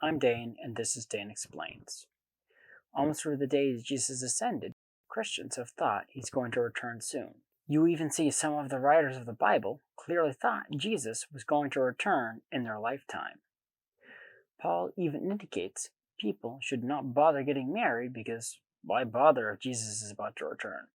I'm Dane, and this is Dane Explains. Almost through the days Jesus ascended, Christians have thought he's going to return soon. You even see some of the writers of the Bible clearly thought Jesus was going to return in their lifetime. Paul even indicates people should not bother getting married because why bother if Jesus is about to return?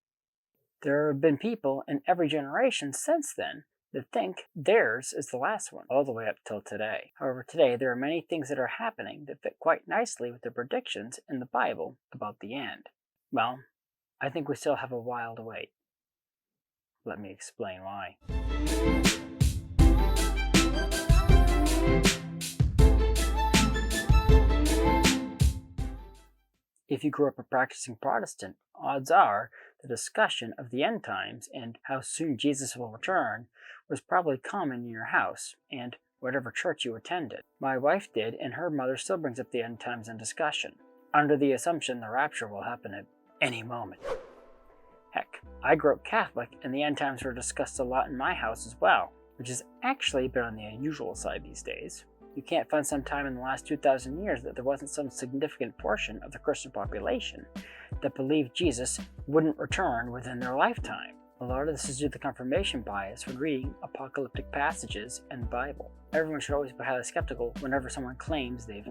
There have been people in every generation since then that think theirs is the last one, all the way up till today. However, today there are many things that are happening that fit quite nicely with the predictions in the Bible about the end. Well, I think we still have a while to wait. Let me explain why. If you grew up a practicing Protestant, odds are the discussion of the end times and how soon Jesus will return was probably common in your house and whatever church you attended. My wife did, and her mother still brings up the end times in discussion, under the assumption the rapture will happen at any moment. Heck, I grew up Catholic, and the end times were discussed a lot in my house as well, which has actually been on the unusual side these days. You can't find some time in the last 2,000 years that there wasn't some significant portion of the Christian population that believed Jesus wouldn't return within their lifetime. A lot of this is due to confirmation bias when reading apocalyptic passages in the Bible. Everyone should always be highly skeptical whenever someone claims they've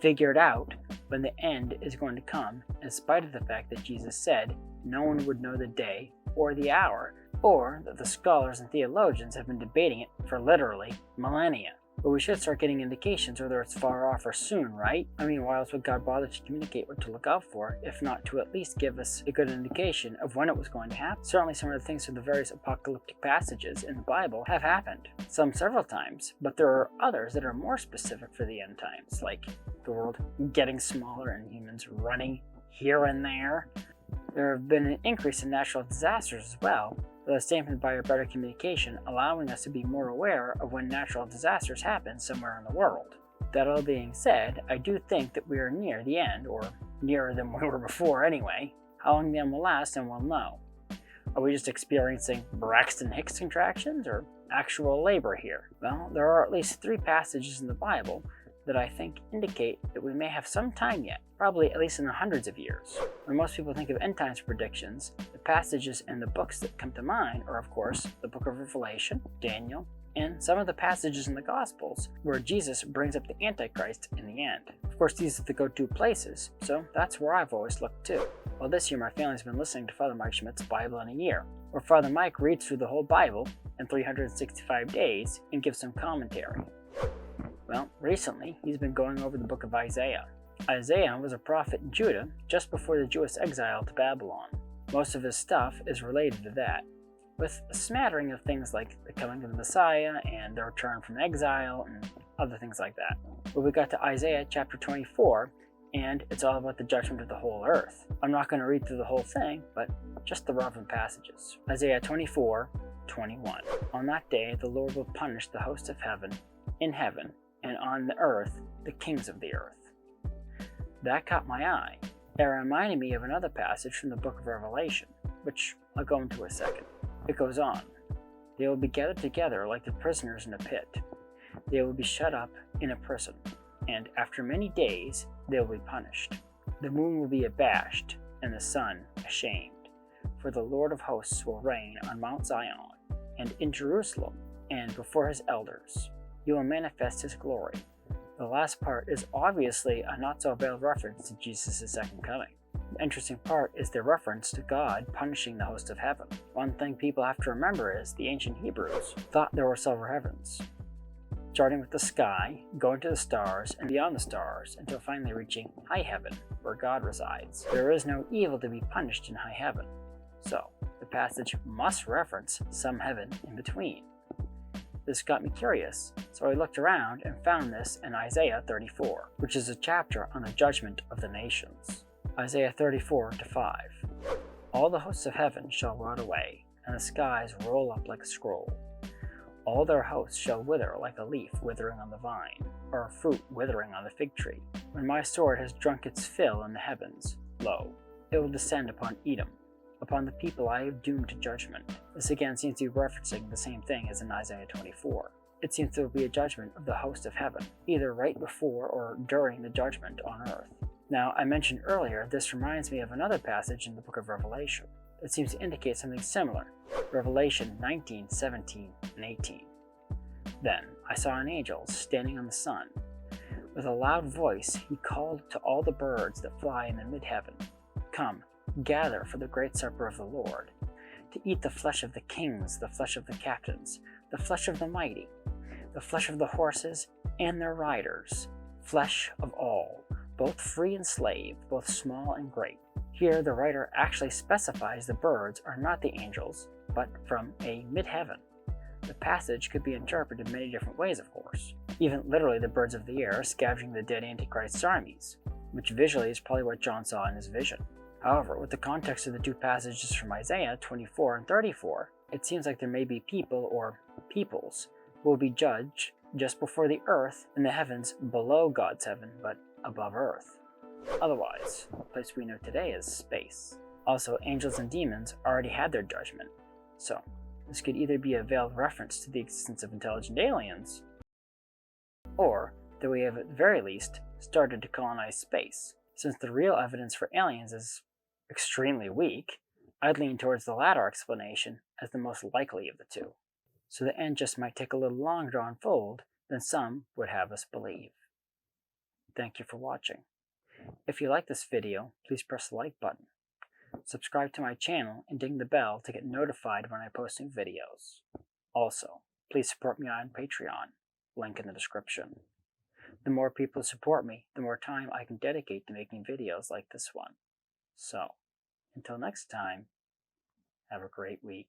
figured out when the end is going to come, in spite of the fact that Jesus said no one would know the day or the hour, or that the scholars and theologians have been debating it for literally millennia. But we should start getting indications whether it's far off or soon, right? I mean, why else would God bother to communicate what to look out for, if not to at least give us a good indication of when it was going to happen? Certainly some of the things from the various apocalyptic passages in the Bible have happened, some several times, but there are others that are more specific for the end times, like the world getting smaller and humans running here and there. There have been an increase in natural disasters as well, but that's dampened by our better communication, allowing us to be more aware of when natural disasters happen somewhere in the world. That all being said, I do think that we are near the end, or nearer than we were before anyway. How long the end will last, and we'll know. Are we just experiencing Braxton Hicks contractions, or actual labor here? Well, there are at least 3 passages in the Bible that I think indicate that we may have some time yet, probably at least in the hundreds of years. When most people think of end times predictions, the passages and the books that come to mind are, of course, the book of Revelation, Daniel, and some of the passages in the Gospels where Jesus brings up the Antichrist in the end. Of course, these are the go-to places, so that's where I've always looked too. Well, this year my family's been listening to Father Mike Schmidt's Bible in a Year, where Father Mike reads through the whole Bible in 365 days and gives some commentary. Well, recently, he's been going over the book of Isaiah. Isaiah was a prophet in Judah just before the Jewish exile to Babylon. Most of his stuff is related to that, with a smattering of things like the coming of the Messiah and the return from exile and other things like that. But we got to Isaiah chapter 24, and it's all about the judgment of the whole earth. I'm not going to read through the whole thing, but just the relevant passages. Isaiah 24:21. On that day, the Lord will punish the host of heaven, in heaven, and on the earth, the kings of the earth. That caught my eye. It reminded me of another passage from the book of Revelation, which I'll go into a second. It goes on. They will be gathered together like the prisoners in a pit. They will be shut up in a prison, and after many days they will be punished. The moon will be abashed, and the sun ashamed. For the Lord of hosts will reign on Mount Zion, and in Jerusalem, and before his elders. He will manifest his glory. The last part is obviously a not-so-veiled reference to Jesus' second coming. The interesting part is the reference to God punishing the host of heaven. One thing people have to remember is the ancient Hebrews thought there were several heavens, starting with the sky, going to the stars, and beyond the stars, until finally reaching high heaven, where God resides. There is no evil to be punished in high heaven, so the passage must reference some heaven in between. This got me curious, so I looked around and found this in Isaiah 34, which is a chapter on the judgment of the nations. Isaiah 34:5. All the hosts of heaven shall rot away, and the skies roll up like a scroll. All their hosts shall wither like a leaf withering on the vine, or a fruit withering on the fig tree. When my sword has drunk its fill in the heavens, lo, it will descend upon Edom, upon the people I have doomed to judgment. This again seems to be referencing the same thing as in Isaiah 24. it seems there will be a judgment of the host of heaven, either right before or during the judgment on earth. Now, I mentioned earlier, this reminds me of another passage in the book of Revelation that seems to indicate something similar. Revelation 19, 17, and 18. Then I saw an angel standing on the sun. With a loud voice he called to all the birds that fly in the mid-heaven, "Come, gather for the great supper of the Lord, to eat the flesh of the kings, the flesh of the captains, the flesh of the mighty, the flesh of the horses and their riders, flesh of all, both free and slave, both small and great." Here the writer actually specifies the birds are not the angels, but from a mid-heaven. The passage could be interpreted many different ways, of course. Even literally the birds of the air scavenging the dead Antichrist's armies, which visually is probably what John saw in his vision. However, with the context of the two passages from Isaiah 24 and 34, it seems like there may be people or peoples who will be judged just before the earth and the heavens below God's heaven, but above earth. Otherwise, the place we know today is space. Also, angels and demons already had their judgment, so this could either be a veiled reference to the existence of intelligent aliens, or that we have at the very least started to colonize space. Since the real evidence for aliens is extremely weak, I'd lean towards the latter explanation as the most likely of the two. So the end just might take a little longer to unfold than some would have us believe. Thank you for watching. If you like this video, please press the like button. Subscribe to my channel and ding the bell to get notified when I post new videos. Also, please support me on Patreon, link in the description. The more people support me, the more time I can dedicate to making videos like this one. So, until next time, have a great week.